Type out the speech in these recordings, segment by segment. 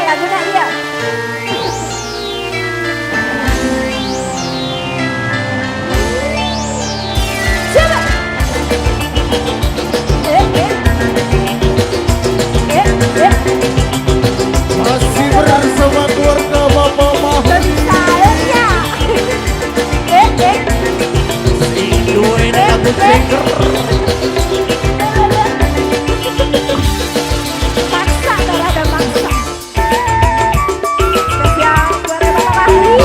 lagunya dia. Coba. Masih bersama keluarga Bapak Mahdi. Sayangnya. Induin aku ceker. Maksa, ada maksa. Spesial buat Bapak Mahdi.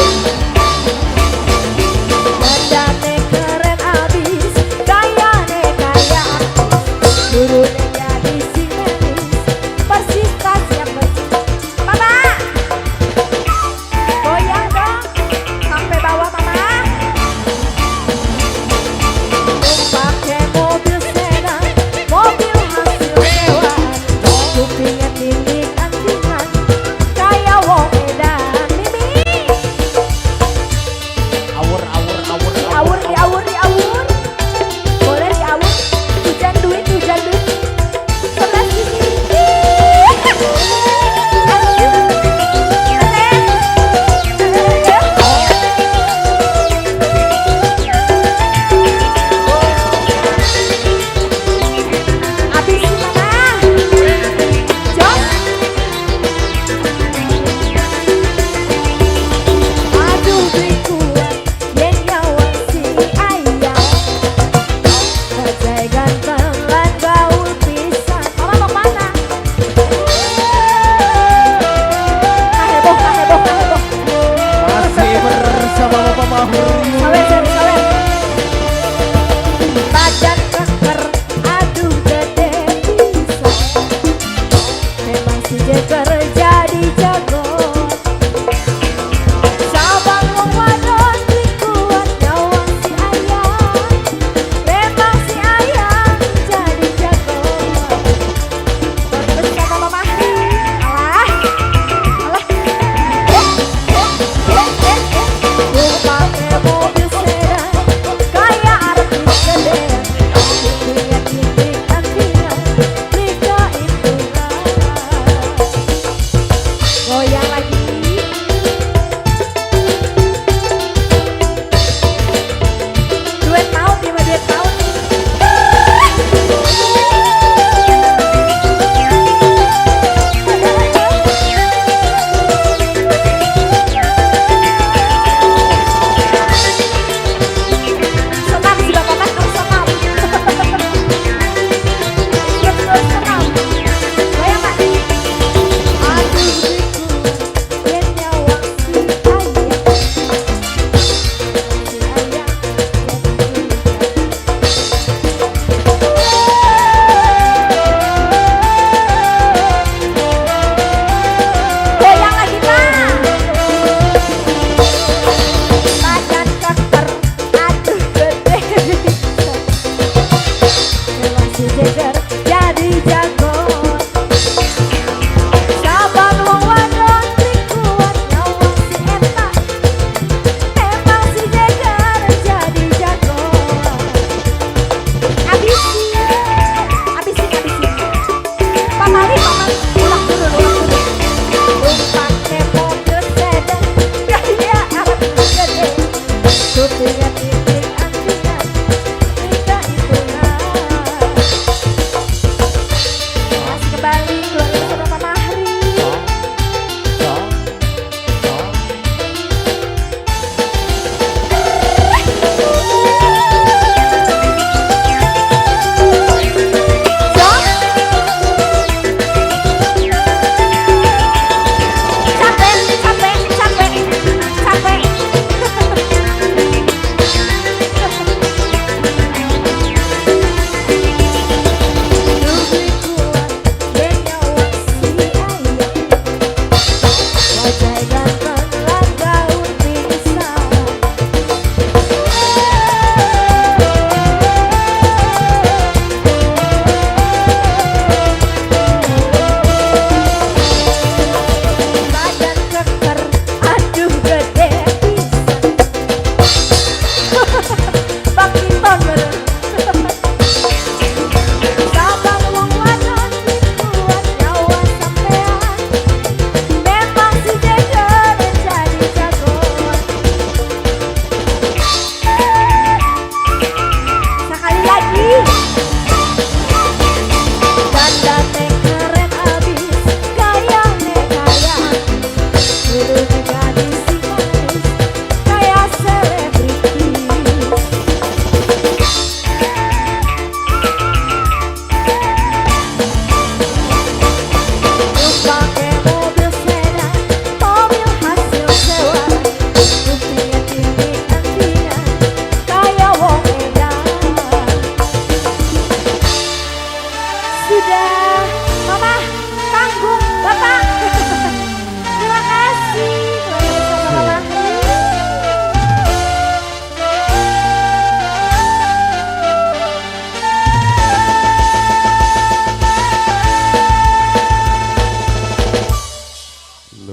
Dandannya keren abis, gayanya kaya artis, turunnya jadi sinelis, persis tas yang bersih. Mama, goyang dong, sampai bawah mama. Pakai mobil sedan, mobil hasil sewaan, kupingnya tinggi antingan, kayak wong edan. Mimi, Awur. diawur, boleh diawur, hujan duit, sebelah sini. Habis mama, Jos. Aduh kuat, yang nyawang si ayam, bajai ganteng lan gaul pisan. Mama mau mana? Kaheboh. Masih bersama Bapak Mahdi. Sawer. Badan keker, aduh gede pisan. Memang si Jeker jadi jago. Sabang wong wadon kuat nyawang si ayam. Memang si ayam jadi jago. Terus sama Mama Mahdi. Pakai mobil sedan, kayak artis gedean, kupingnya tinggi antingan, nikahin bunga.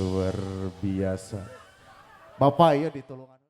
luar biasa. Bapak ya ditolongan.